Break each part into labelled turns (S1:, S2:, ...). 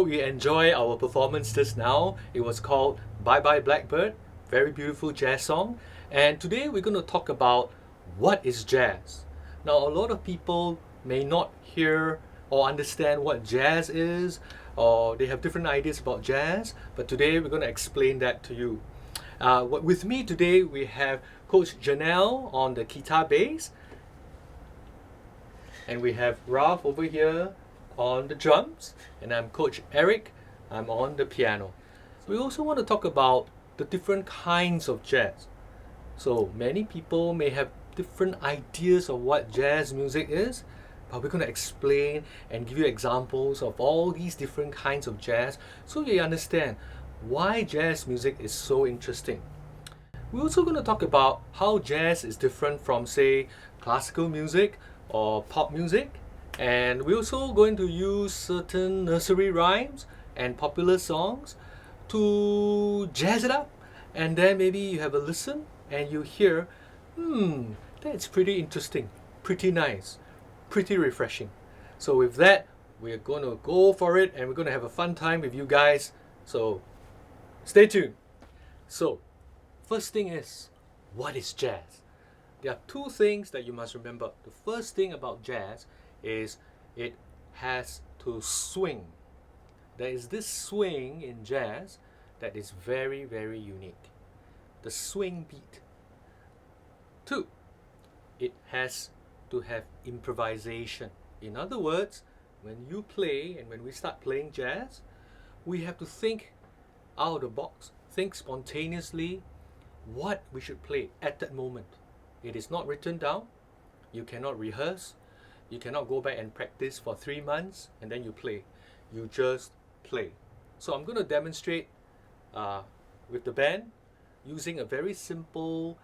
S1: Hope you enjoy our performance just now. It was called Bye Bye Blackbird, very beautiful jazz song. And today we're going to talk about what is jazz. Now, a lot of people may not hear or understand what jazz is, or they have different ideas about jazz, but today we're going to explain that to you. With me today, we have Coach Janelle on the guitar bass, and we have Ralph over here on the drums, and I'm Coach Eric. I'm on the piano. We also want to talk about the different kinds of jazz. So many people may have different ideas of what jazz music is, but we're going to explain and give you examples of all these different kinds of jazz so you understand why jazz music is so interesting. We're also going to talk about how jazz is different from, say, classical music or pop music. And we're also going to use certain nursery rhymes and popular songs to jazz it up. And then maybe you have a listen and you hear, that's pretty interesting, pretty nice, pretty refreshing. So with that, we're going to go for it and we're going to have a fun time with you guys. So stay tuned. So first thing is, what is jazz? There are two things that you must remember. The first thing about jazz is it has to swing. There is this swing in jazz that is very, very unique. The swing beat. Two, it has to have improvisation. In other words, when you play and when we start playing jazz, we have to think out of the box, think spontaneously what we should play at that moment. It is not written down. You cannot rehearse. You cannot go back and practice for 3 months and then you play. You just play. So I'm going to demonstrate with the band using a very simple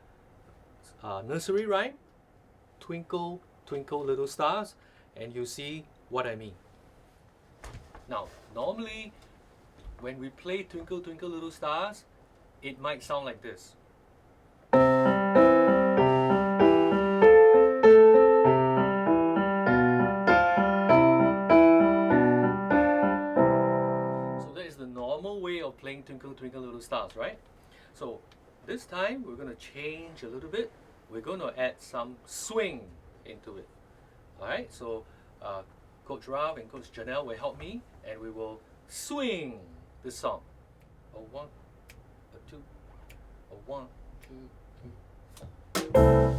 S1: nursery rhyme, Twinkle, Twinkle Little Stars, and you see what I mean. Now, normally when we play Twinkle, Twinkle Little Stars, it might sound like this. Way of playing Twinkle Twinkle Little Stars, right? So this time we're going to change a little bit. We're going to add some swing into it. Alright, so Coach Ralph and Coach Janelle will help me and we will swing this song. A one, a two, a one, two, three, four.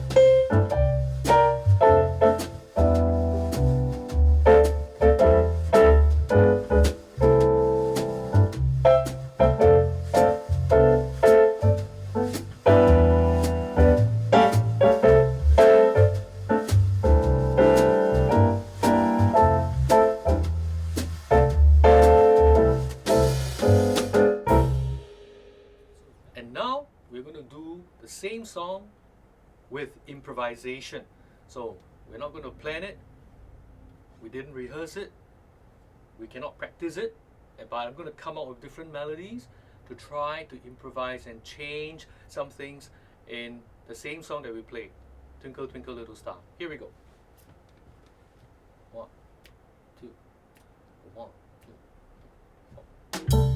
S1: And now we're going to do the same song with improvisation. So we're not going to plan it. We didn't rehearse it. We cannot practice it. But I'm going to come up with different melodies to try to improvise and change some things in the same song that we played. Twinkle, Twinkle, Little Star. Here we go. 1, 2, 1, 2, 4.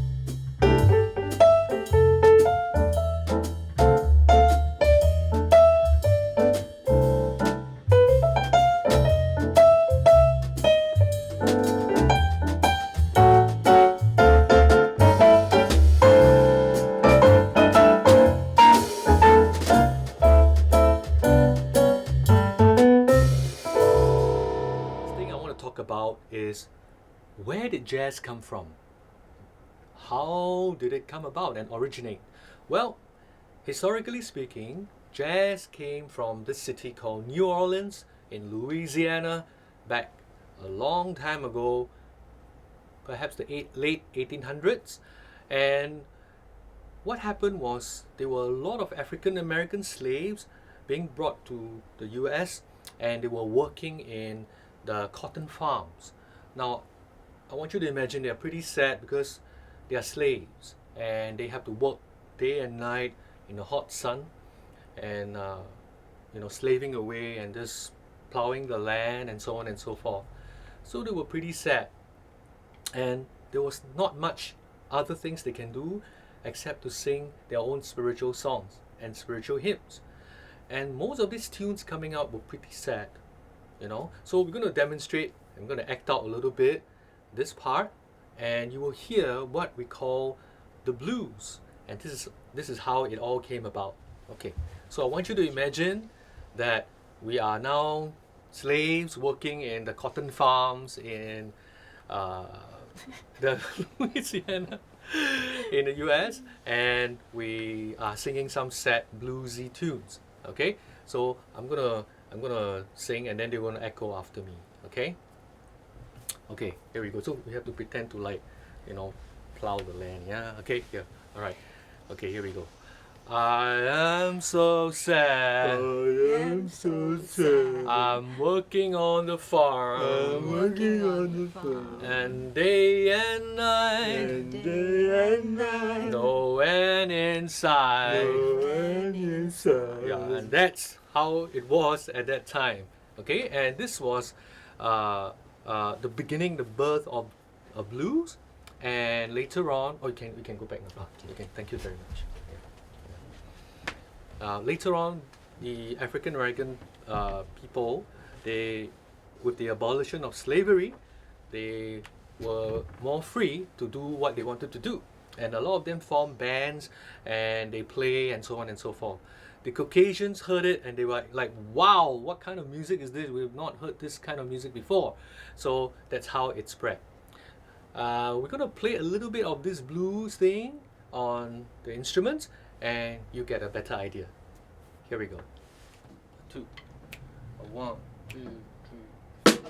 S1: About is, where did jazz come from? How did it come about and originate? Well, historically speaking, jazz came from this city called New Orleans in Louisiana back a long time ago, perhaps the late 1800s. And what happened was there were a lot of African American slaves being brought to the US and they were working in the cotton farms. Now, I want you to imagine they're pretty sad because they are slaves and they have to work day and night in the hot sun and slaving away and just plowing the land and so on and so forth. So they were pretty sad. And there was not much other things they can do except to sing their own spiritual songs and spiritual hymns. And most of these tunes coming out were pretty sad, you know. So we're going to demonstrate, I'm going to act out a little bit this part, and you will hear what we call the blues. And this is how it all came about. Okay, so I want you to imagine that we are now slaves working in the cotton farms in the Louisiana in the US, and we are singing some sad bluesy tunes. Okay, so I'm gonna sing, and then they're gonna echo after me. Okay. Okay, here we go. So we have to pretend to, like, you know, plow the land. Yeah. Okay. Yeah. All right. Okay. Here we go. I am so sad.
S2: I am so sad.
S1: I'm working on the farm.
S2: I'm working on the farm.
S1: And day and night.
S2: And day and night.
S1: No end inside.
S2: No end inside.
S1: Yeah, and that's how it was at that time. Okay, and this was the beginning, the birth of blues, and later on, we can go back now. Okay, thank you very much. Later on, the African American people, with the abolition of slavery, they were more free to do what they wanted to do, and a lot of them formed bands and they play and so on and so forth. The Caucasians heard it and they were like, wow, what kind of music is this? We've not heard this kind of music before. So that's how it spread. We're going to play a little bit of this blues thing on the instruments, and you get a better idea. Here we go. 2, 1, 2, 3.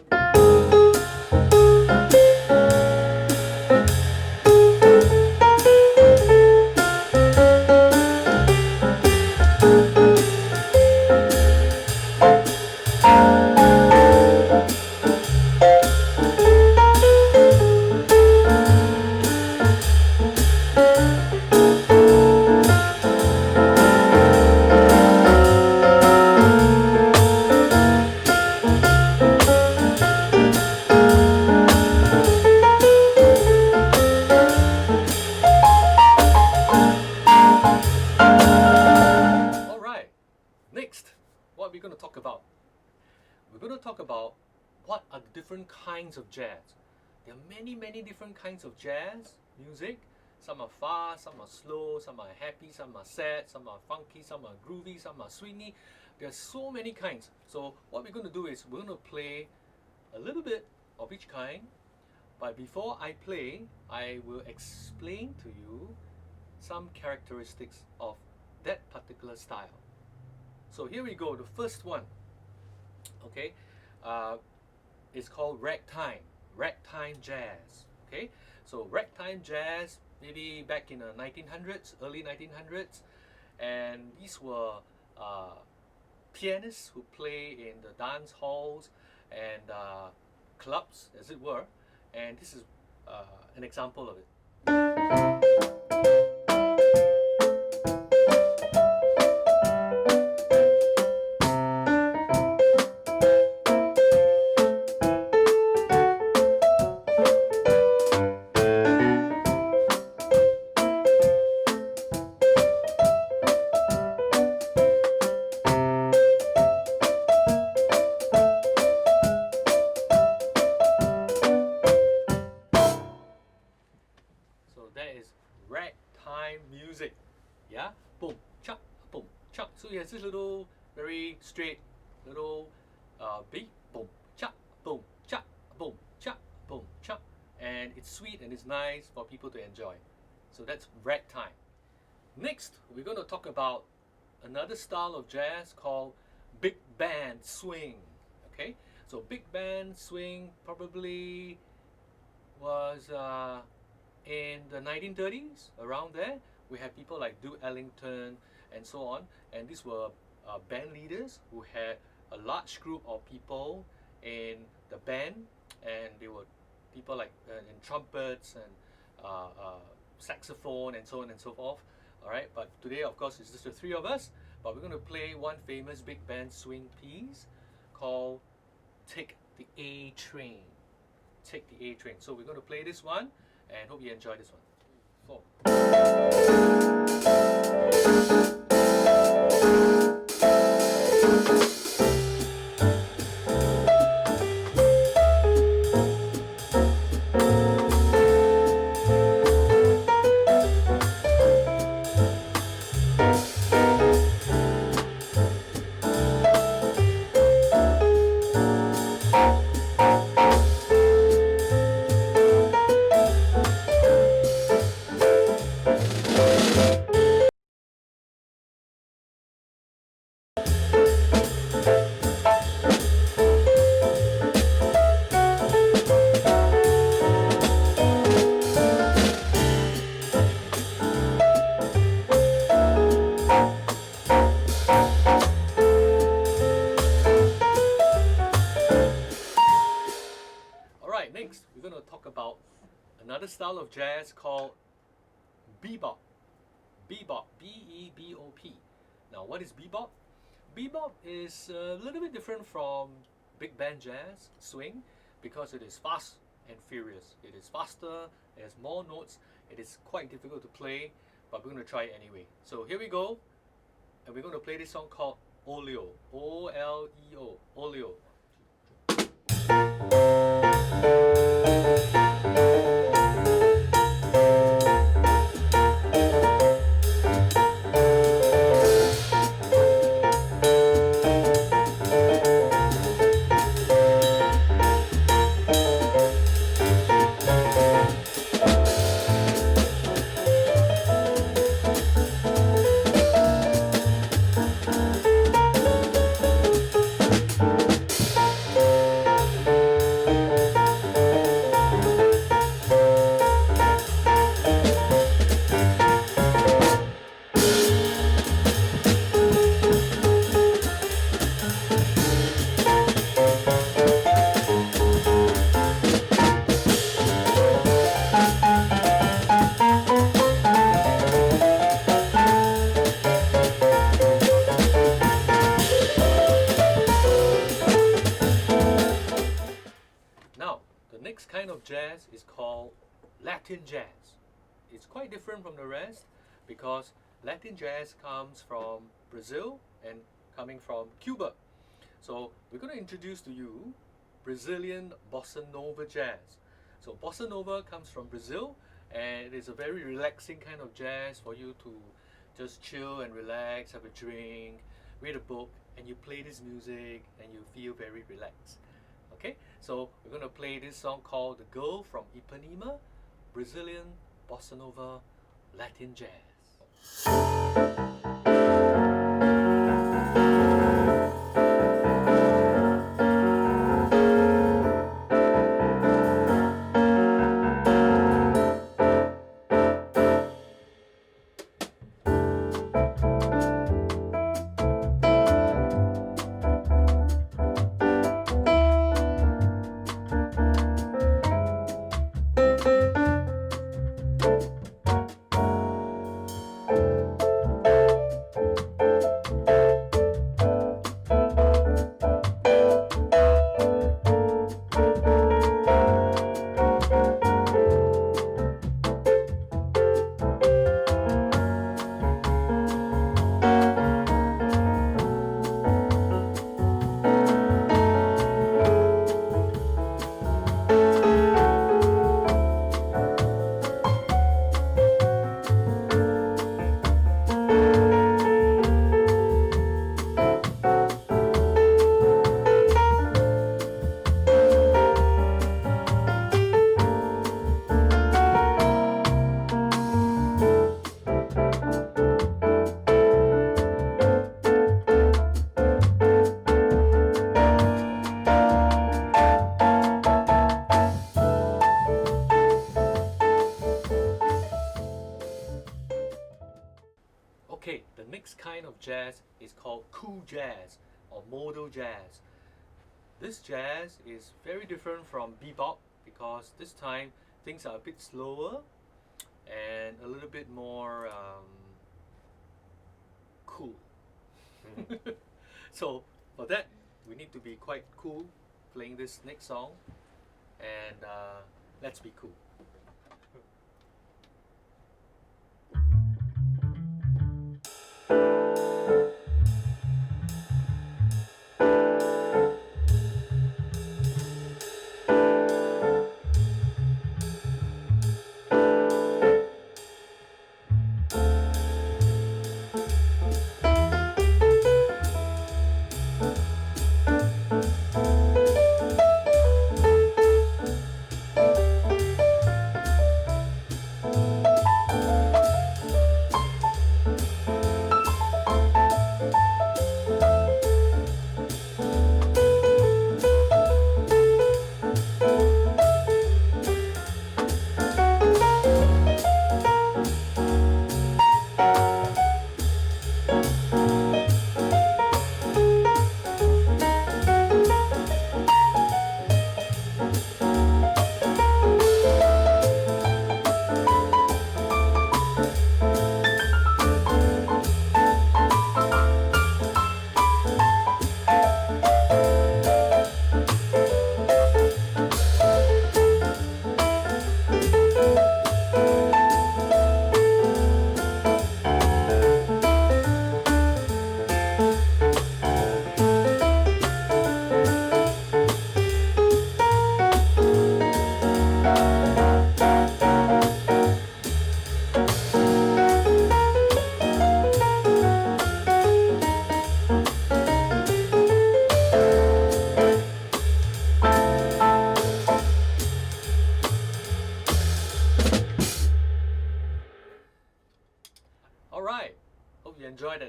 S1: About what are the different kinds of jazz. There are many different kinds of jazz music. Some are fast, some are slow, some are happy, some are sad, some are funky, some are groovy, some are swingy. There are so many kinds. So what we're going to do is we're going to play a little bit of each kind, but before I play, I will explain to you some characteristics of that particular style. So here we go, the first one. Okay, it's called ragtime jazz. Okay, so ragtime jazz, maybe back in the 1900s, early 1900s, and these were pianists who play in the dance halls and clubs, as it were, and this is an example of it. Ragtime music, yeah, boom, cha, boom, cha. So it has this little, very straight, little beat, boom, cha, boom, cha, boom, cha, boom, cha, and it's sweet and it's nice for people to enjoy. So that's ragtime. Next, we're going to talk about another style of jazz called big band swing. Okay, so big band swing probably was in the 1930s, around there. We had people like Duke Ellington and so on, and these were band leaders who had a large group of people in the band, and they were people like in trumpets and saxophone and so on and so forth. All right, but today, of course, it's just the three of us, but we're going to play one famous big band swing piece called Take the A Train. Take the A Train. So we're going to play this one, and hope you enjoy this one. 4. Alright, next we're going to talk about another style of jazz called bebop. Bebop, B-E-B-O-P. Now, what is bebop? Bebop is a little bit different from big band jazz, swing, because it is fast and furious. It is faster, it has more notes, it is quite difficult to play, but we're going to try it anyway. So here we go, and we're going to play this song called Oleo, O-L-E-O, Oleo. Now, the next kind of jazz is called Latin jazz. It's quite different from the rest because Latin jazz comes from Brazil and coming from Cuba. So we're going to introduce to you Brazilian Bossa Nova jazz. So Bossa Nova comes from Brazil, and it is a very relaxing kind of jazz for you to just chill and relax, have a drink, read a book, and you play this music and you feel very relaxed. Okay, so we're going to play this song called The Girl from Ipanema, Brazilian Bossa Nova Latin jazz. Okay, the next kind of jazz is called cool jazz or modal jazz. This jazz is very different from bebop because this time things are a bit slower and a little bit more cool. So for that, we need to be quite cool playing this next song, and let's be cool.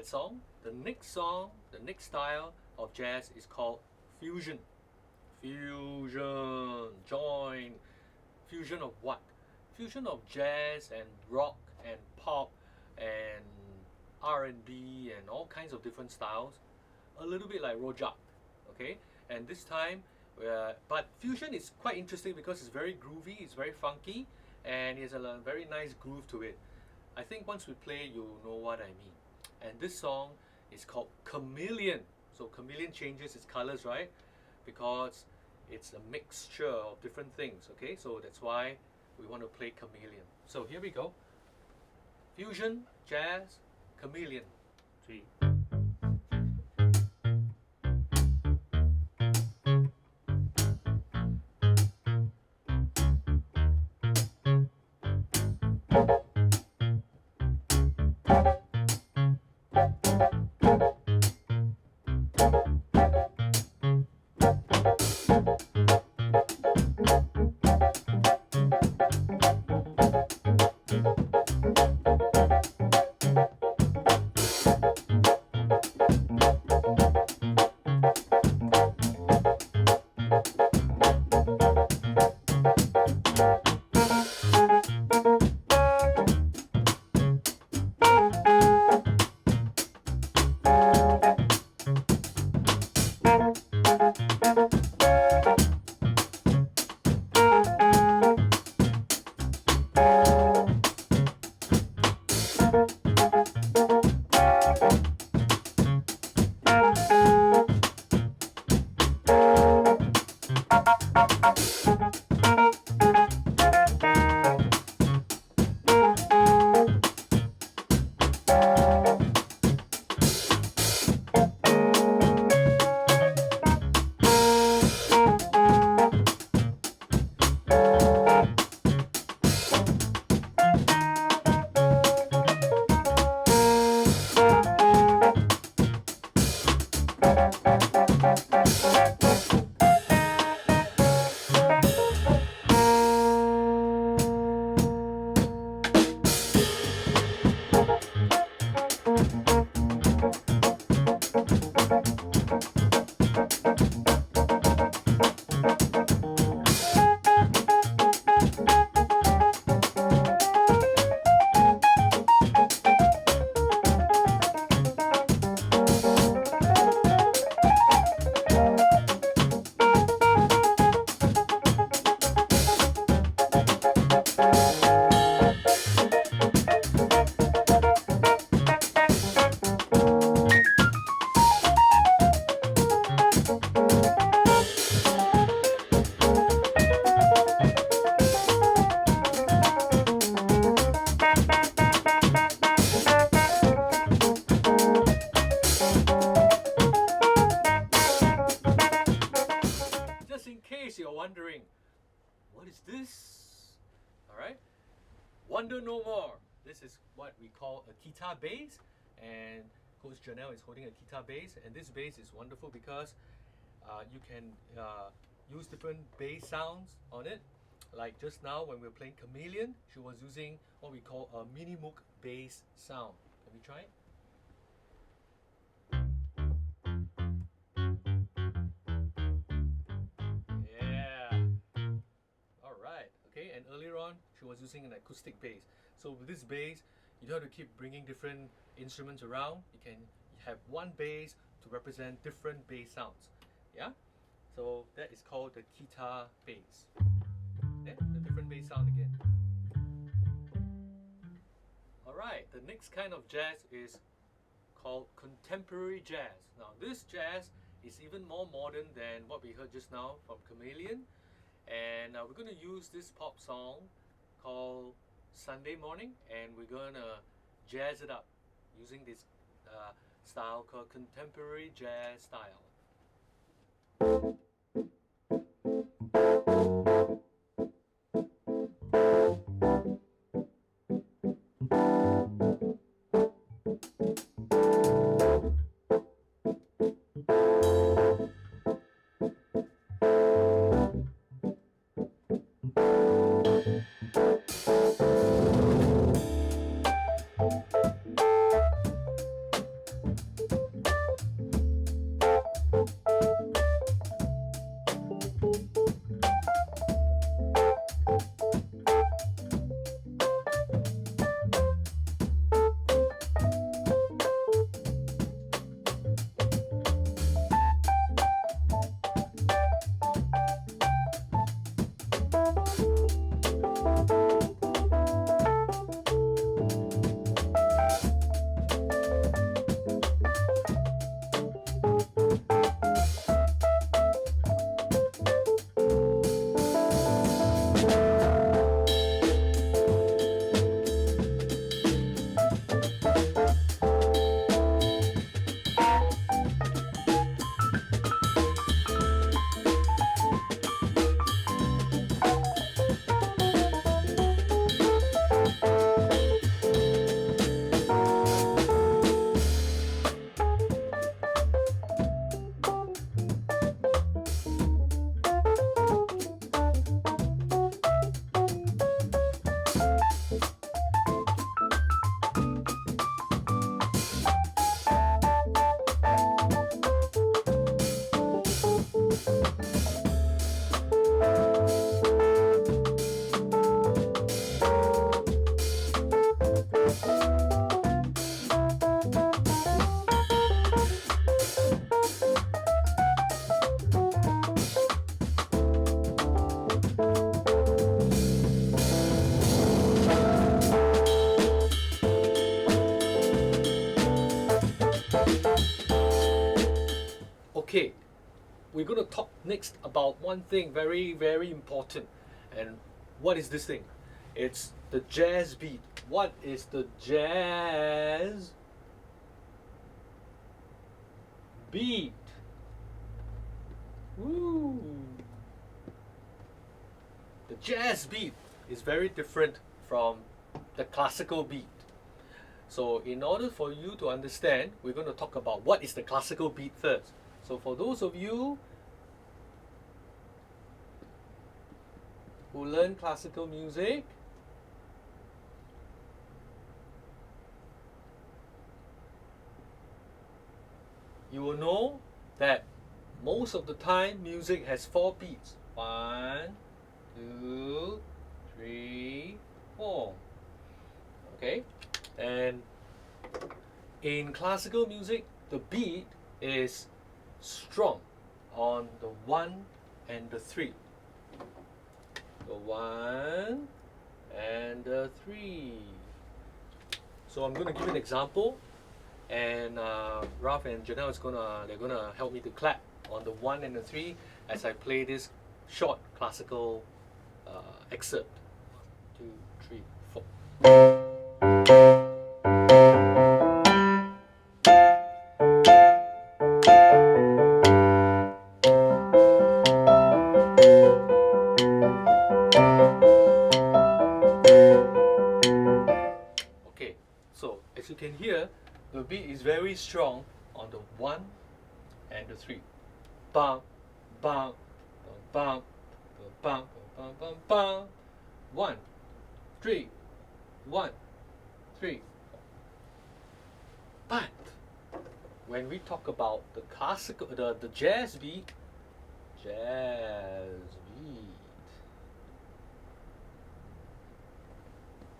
S1: that song. The next style of jazz is called fusion. Fusion. Join. Fusion of what? Fusion of jazz and rock and pop and R&B and all kinds of different styles. A little bit like Rojak. Okay? And this time, but fusion is quite interesting because it's very groovy, it's very funky, and it has a very nice groove to it. I think once we play, you'll know what I mean. And this song is called Chameleon. So chameleon changes its colors, right? Because it's a mixture of different things, okay? So that's why we want to play Chameleon. So here we go. Fusion, jazz, Chameleon. 3. Wondering, what is this? Alright, wonder no more. This is what we call a guitar bass, and Coach Janelle is holding a guitar bass, and this bass is wonderful because you can use different bass sounds on it. Like just now when we were playing Chameleon, she was using what we call a mini moog bass sound. Can we try it? Okay, and earlier on she was using an acoustic bass. So with this bass, you don't have to keep bringing different instruments around. You can have one bass to represent different bass sounds. Yeah, so that is called the guitar bass. Then the different bass sound again. Alright, the next kind of jazz is called contemporary jazz. Now this jazz is even more modern than what we heard just now from Chameleon. And we're going to use this pop song called Sunday Morning, and we're going to jazz it up using this style called contemporary jazz style. Okay, we're going to talk next about one thing very, very important. And what is this thing? It's the jazz beat. What is the jazz beat? Woo! The jazz beat is very different from the classical beat. So in order for you to understand, we're going to talk about what is the classical beat first. So for those of you who learn classical music, you will know that most of the time music has 4 beats. 1, 2, 3, 4. Okay? And in classical music, the beat is strong on the 1 and the 3. The 1 and the 3. So I'm going to give you an example, and Ralph and Janelle they're gonna help me to clap on the 1 and the 3 as I play this short classical excerpt. 1, 2, 3, 4. Okay, so as you can hear, the beat is very strong on the 1 and the 3. Bam, bam, bam, bam, bam, bam, bam. 1, 3, 1, 3. But when we talk about the classical, the jazz beat,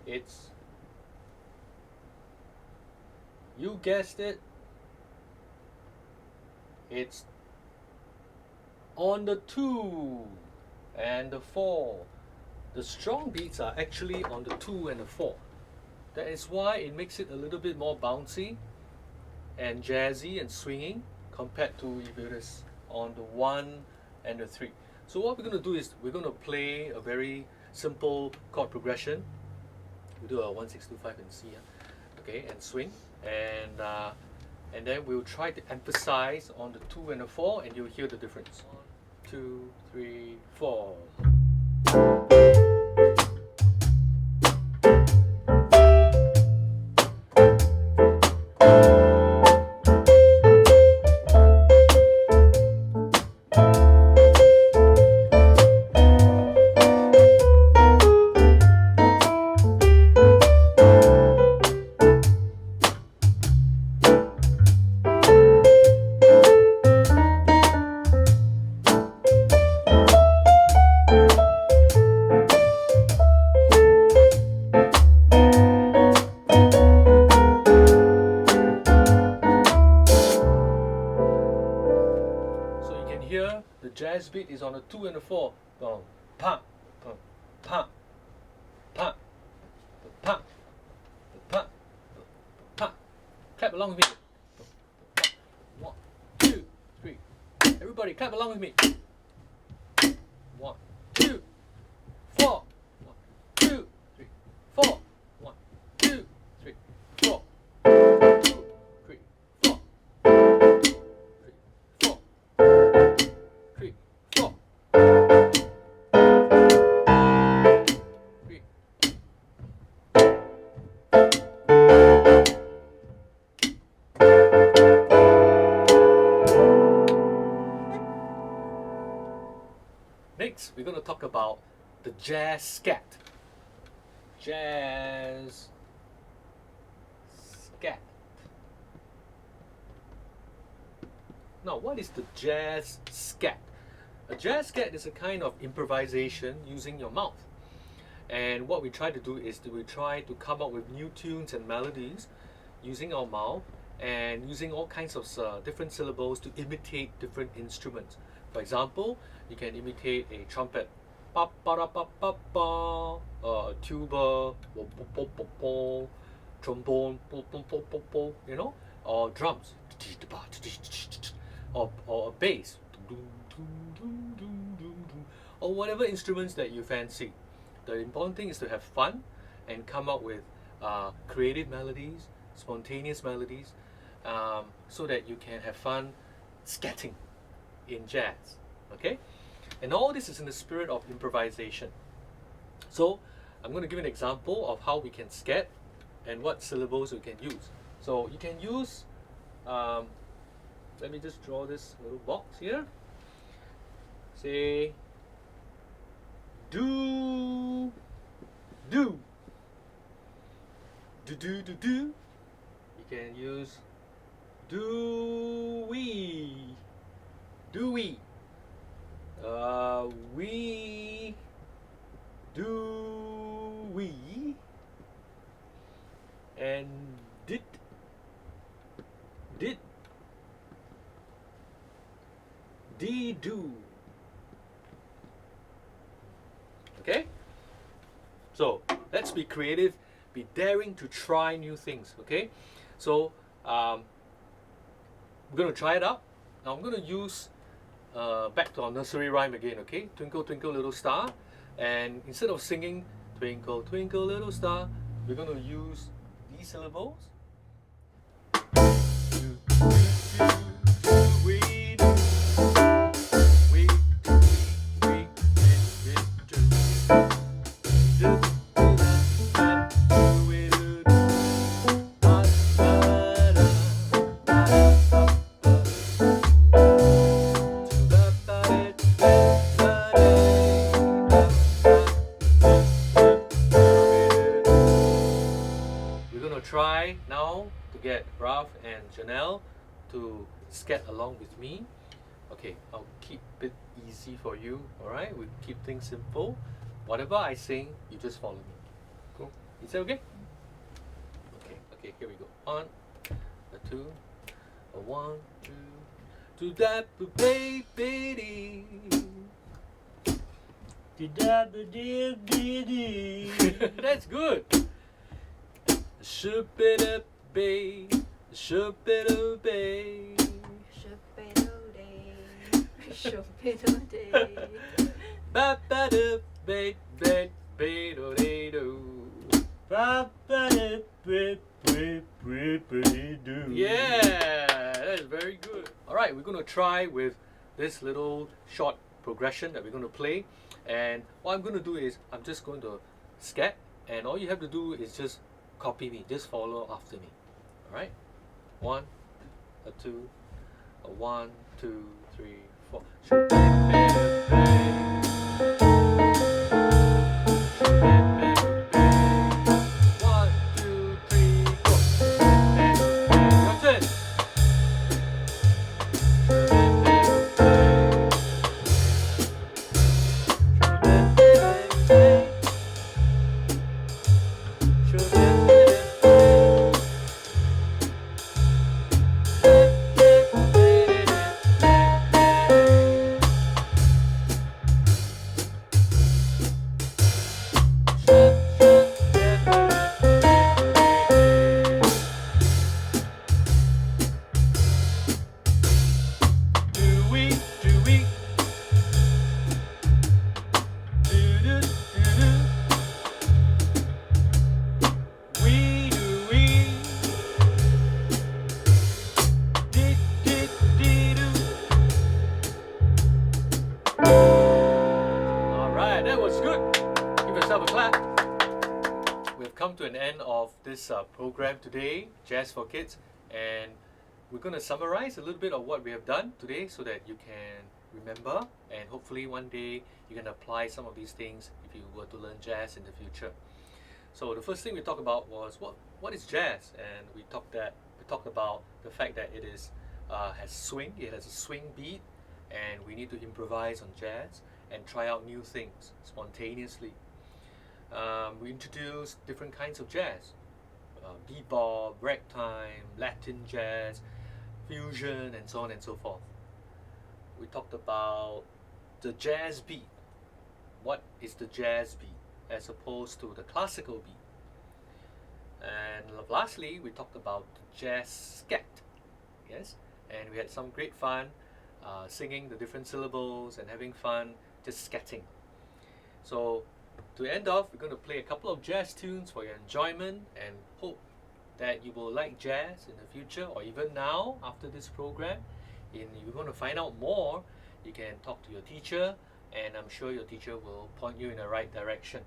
S1: it's, you guessed it, it's on the 2 and the 4. The strong beats are actually on the 2 and the 4. That is why it makes it a little bit more bouncy and jazzy and swinging compared to if it is on the 1 and the 3. So what we're going to do is we're going to play a very simple chord progression. We do a 1, 6, 2, 5 and C, okay, and swing, and then we'll try to emphasize on the 2 and the 4, and you'll hear the difference. 1, 2, 3, 4. The jazz beat is on the 2 and the 4. Boom, pa, boom, pa, pa, pa, pa, pa. Clap along with me. 1, 2, 3. Everybody, clap along with me. 1, 2, 4. 1, 2, 3, 4. 1, 2, 3, 4. 2, 3, 4. 3, 4. Next, we're going to talk about the jazz scat. Jazz scat. Now, what is the jazz scat? A jazz scat is a kind of improvisation using your mouth. And what we try to do is we try to come up with new tunes and melodies using our mouth and using all kinds of different syllables to imitate different instruments. For example, you can imitate a trumpet, pa pa ra pa pa pa, tuba, bo bo bo bo bo, trombone, bo bo bo bo bo, you know, or drums, or a bass, or whatever instruments that you fancy. The important thing is to have fun and come up with creative melodies, spontaneous melodies, so that you can have fun scatting in jazz. Okay? And all this is in the spirit of improvisation. So I'm going to give an example of how we can scat and what syllables we can use. So you can use, let me just draw this little box here. Say, do, do, do, do, do, do. You can use do we, we, do we, and did, do. Okay? So let's be creative, be daring to try new things. Okay? So we're going to try it out. Now I'm going to use back to our nursery rhyme again. Okay? Twinkle, twinkle, little star. And instead of singing twinkle, twinkle, little star, we're going to use these syllables. Try now to get Ralph and Janelle to scat along with me. Okay, I'll keep it easy for you. Alright, we keep things simple. Whatever I sing, you just follow me. Cool. Is that okay? Okay, here we go. On, a two, a one, two, to that baby. That's good. Shoop-it-up-bay, shoop-it-up-bay,
S3: shoop-it-up-day,
S1: ba-ba-da-bay, bay-bay-do-day-do. Yeah, that's very good. Alright, we're going to try with this little short progression that we're going to play. And what I'm going to do is, I'm just going to scat, and all you have to do is just copy me, just follow after me. Alright? 1, a 2, a 1, 2, 3, 4. One, two, three, four. Your turn. A clap. We've come to an end of this program today, Jazz for Kids, and we're going to summarize a little bit of what we have done today so that you can remember, and hopefully one day you can apply some of these things if you were to learn jazz in the future. So the first thing we talked about was what is jazz, and we talked about the fact that it is has swing, it has a swing beat, and we need to improvise on jazz and try out new things spontaneously. We introduce different kinds of jazz, bebop, ragtime, Latin jazz, fusion, and so on and so forth. We talked about the jazz beat. What is the jazz beat as opposed to the classical beat? And lastly, we talked about the jazz scat. Yes, and we had some great fun singing the different syllables and having fun just scatting. So to end off, we're going to play a couple of jazz tunes for your enjoyment and hope that you will like jazz in the future or even now after this program. If you want to find out more, you can talk to your teacher, and I'm sure your teacher will point you in the right direction.